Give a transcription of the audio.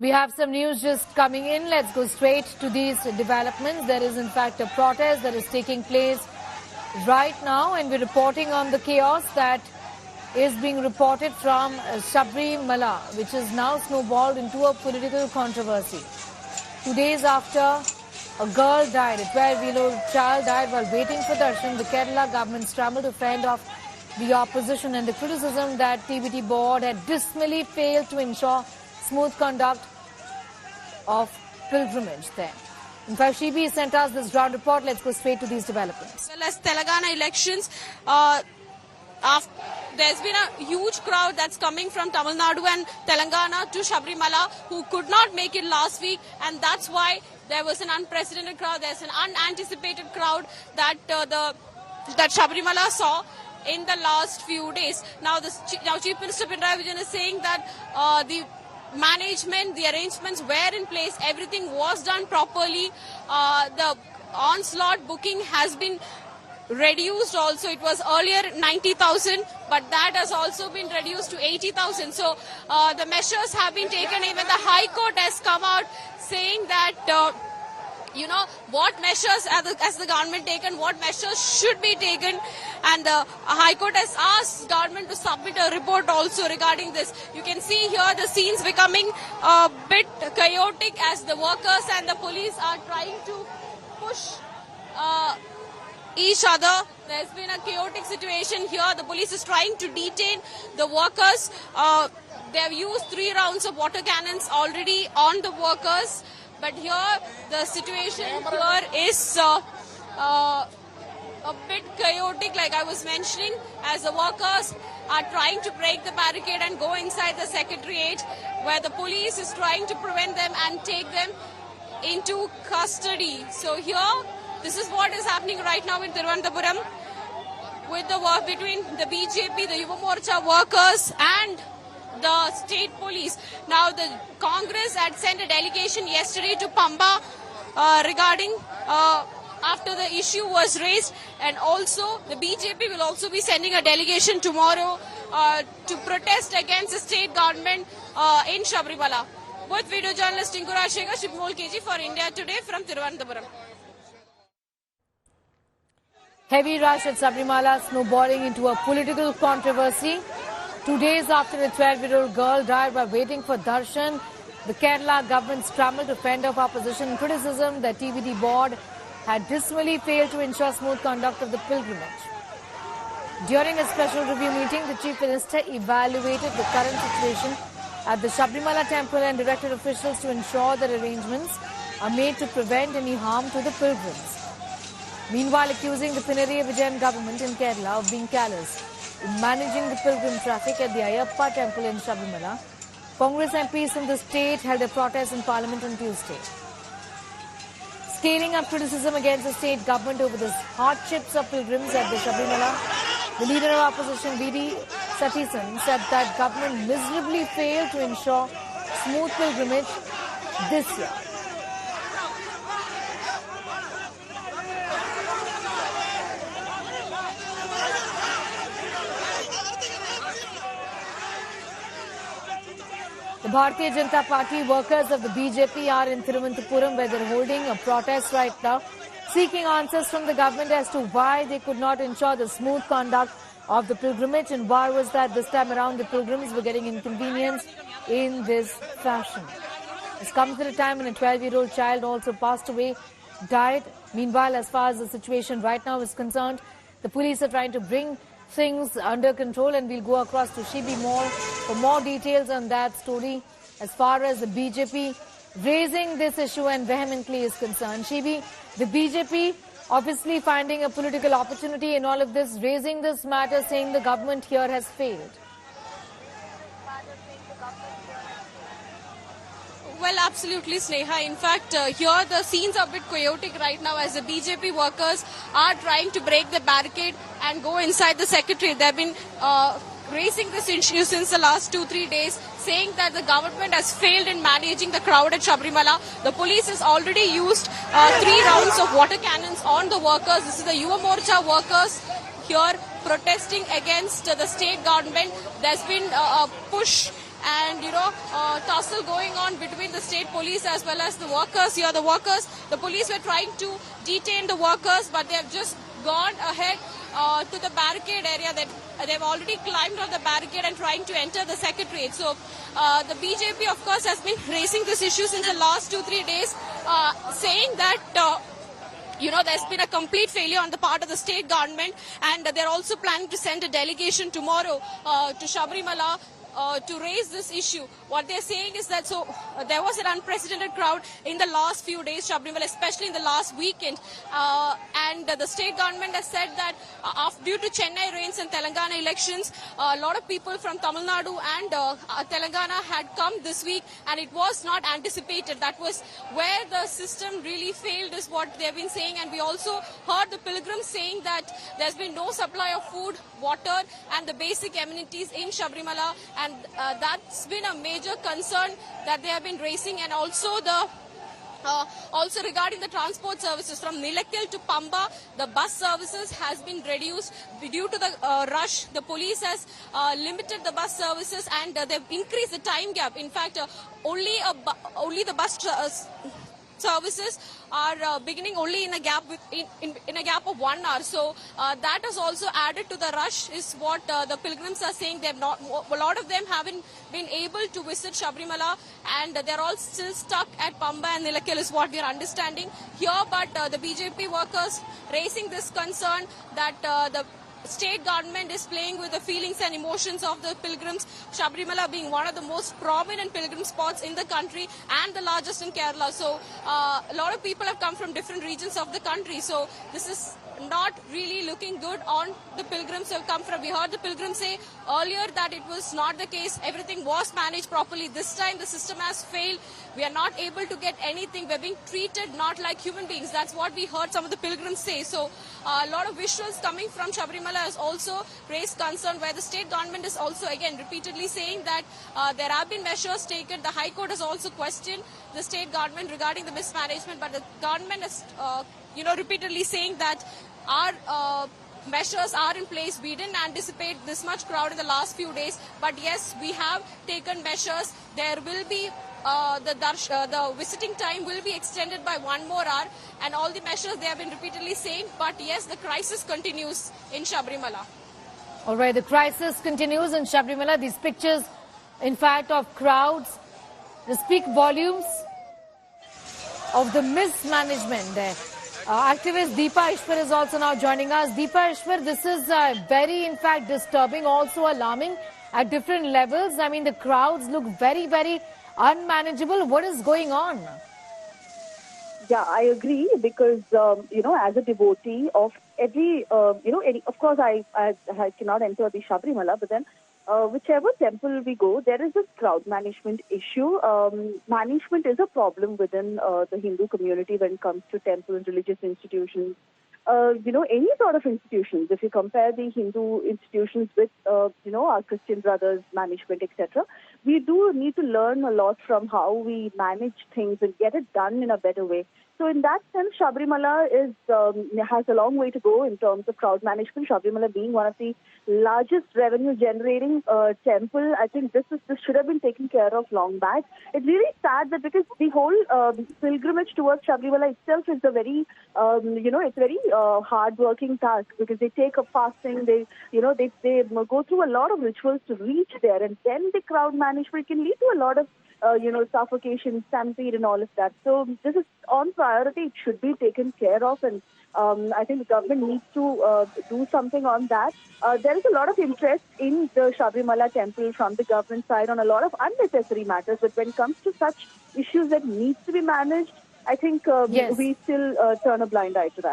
We have some news just coming in. Let's go straight to these developments. There is in fact a protest that is taking place right now, and we're reporting on the chaos that is being reported from Sabarimala, which is now snowballed into a political controversy. 2 days after a girl died, a 12-year-old child died while waiting for darshan, the Kerala government scrambled to fend off the opposition and the criticism that TBT board had dismally failed to ensure smooth conduct of pilgrimage there. In fact, Shibi sent us this ground report. Let's go straight to these developments. Well, as Telangana elections, there's been a huge crowd that's coming from Tamil Nadu and Telangana to Sabarimala who could not make it last week, and that's why there was an unprecedented crowd. There's an unanticipated crowd that that Sabarimala saw in the last few days. Now, Chief Minister Veena George is saying that the management, the arrangements were in place, everything was done properly. The onslaught booking has been reduced also. It was earlier 90,000, but that has also been reduced to 80,000. So the measures have been taken. Even the High Court has come out saying that what measures has the government taken, what measures should be taken, and the High Court has asked government to submit a report also regarding this. You can see here the scenes becoming a bit chaotic as the workers and the police are trying to push each other. There's been a chaotic situation here. The police is trying to detain the workers. They have used 3 rounds of water cannons already on the workers. But here, the situation here is a bit chaotic, like I was mentioning, as the workers are trying to break the barricade and go inside the secretariat, where the police is trying to prevent them and take them into custody. So here, this is what is happening right now in Thiruvananthapuram with the war between the BJP, the Yuva Morcha workers and the state police. Now, the Congress had sent a delegation yesterday to Pamba regarding after the issue was raised, and also the BJP will also be sending a delegation tomorrow to protest against the state government in Sabarimala. With video journalist Tinku Rajshekar, Shipmol KG for India Today from Thiruvananthapuram. Heavy rush at Sabarimala snowballing into a political controversy. 2 days after a 12-year-old girl died while waiting for darshan, the Kerala government scrambled to fend off opposition criticism that TBT board had dismally failed to ensure smooth conduct of the pilgrimage. During a special review meeting, the Chief Minister evaluated the current situation at the Sabarimala temple and directed officials to ensure that arrangements are made to prevent any harm to the pilgrims. Meanwhile, accusing the Pinarayi Vijayan government in Kerala of being callous in managing the pilgrim traffic at the Ayyappa temple in Sabarimala, Congress MPs from the state held a protest in Parliament on Tuesday. Scaling up criticism against the state government over the hardships of pilgrims at the Sabarimala, the leader of opposition, V.D. Satheesan, said that government miserably failed to ensure smooth pilgrimage this year. The Bharatiya Janata Party workers of the BJP are in Thiruvananthapuram, where they're holding a protest right now, seeking answers from the government as to why they could not ensure the smooth conduct of the pilgrimage, and why was that this time around the pilgrims were getting inconvenienced in this fashion. This comes at a time when a 12-year-old child also passed away, died. Meanwhile, as far as the situation right now is concerned, the police are trying to bring things under control, and we'll go across to Shibi more for more details on that story as far as the BJP raising this issue and vehemently is concerned. Shibi, the BJP obviously finding a political opportunity in all of this, raising this matter, saying the government here has failed. Well, absolutely, Sneha. In fact, here the scenes are a bit chaotic right now as the BJP workers are trying to break the barricade and go inside the secretariat. They've been raising this issue since the last 2-3 days, saying that the government has failed in managing the crowd at Sabarimala. The police has already used 3 rounds of water cannons on the workers. This is the Yuva Morcha workers here protesting against the state government. There's been a push and tussle going on between the state police as well as the workers. Here, the police were trying to detain the workers, but they have just gone ahead to the barricade area. They've already climbed on the barricade and trying to enter the secretariat. So the BJP, of course, has been raising this issue since the last 2-3 days, saying that there's been a complete failure on the part of the state government, and they're also planning to send a delegation tomorrow to Sabarimala to raise this issue. What they're saying is that there was an unprecedented crowd in the last few days, Sabarimala, especially in the last weekend, and the state government has said that due to Chennai rains and Telangana elections, a lot of people from Tamil Nadu and Telangana had come this week, and it was not anticipated. That was where the system really failed, is what they've been saying. And we also heard the pilgrims saying that there's been no supply of food, water and the basic amenities in Sabarimala, and that's been a major concern that they have been raising. And also also regarding the transport services from Nilakil to Pamba, the bus services has been reduced due to the rush. The police has limited the bus services, and they've increased the time gap. In fact, only the bus services are beginning only in a gap in a gap of 1 hour. So that has also added to the rush, is what the pilgrims are saying. They have not, a lot of them haven't been able to visit Sabarimala, and they're all still stuck at Pamba and Nilakil, is what we are understanding here. But the BJP workers raising this concern that the state government is playing with the feelings and emotions of the pilgrims, Sabarimala being one of the most prominent pilgrim spots in the country and the largest in Kerala. So a lot of people have come from different regions of the country. So this is not really looking good on the pilgrims who have come from. We heard the pilgrims say earlier that it was not the case. Everything was managed properly. This time the system has failed. We are not able to get anything. We're being treated not like human beings. That's what we heard some of the pilgrims say. So a lot of visuals coming from Sabarimala has also raised concern, where the state government is also again repeatedly saying that there have been measures taken. The High Court has also questioned the state government regarding the mismanagement, but the government is repeatedly saying that our measures are in place. We didn't anticipate this much crowd in the last few days, but yes, we have taken measures. There will be the visiting time will be extended by 1 more hour, and all the measures they have been repeatedly saying. But yes, the crisis continues in Sabarimala. All right, the crisis continues in Sabarimala. These pictures, in fact, of crowds, they speak volumes of the mismanagement there. Activist Deepa Ishwar is also now joining us. Deepa Ishwar, this is very, in fact, disturbing, also alarming at different levels. I mean, the crowds look very, very unmanageable. What is going on? Yeah, I agree, because, as a devotee of every, of course, I cannot enter the Sabarimala, but then whichever temple we go, there is this crowd management issue. Management is a problem within the Hindu community when it comes to temples, religious institutions, any sort of institutions. If you compare the Hindu institutions with, our Christian brothers' management, etc., we do need to learn a lot from how we manage things and get it done in a better way. So in that sense, Sabarimala has a long way to go in terms of crowd management. Sabarimala being one of the largest revenue-generating temple, I think this should have been taken care of long back. It's really sad that, because the whole pilgrimage towards Sabarimala itself is a very, it's very hard-working task, because they take a fasting, they go through a lot of rituals to reach there, and then the crowd management can lead to a lot of suffocation, stampede and all of that. So this is on priority. It should be taken care of, and I think the government needs to do something on that. There is a lot of interest in the Sabarimala temple from the government side on a lot of unnecessary matters, but when it comes to such issues that needs to be managed, I think we still turn a blind eye to that.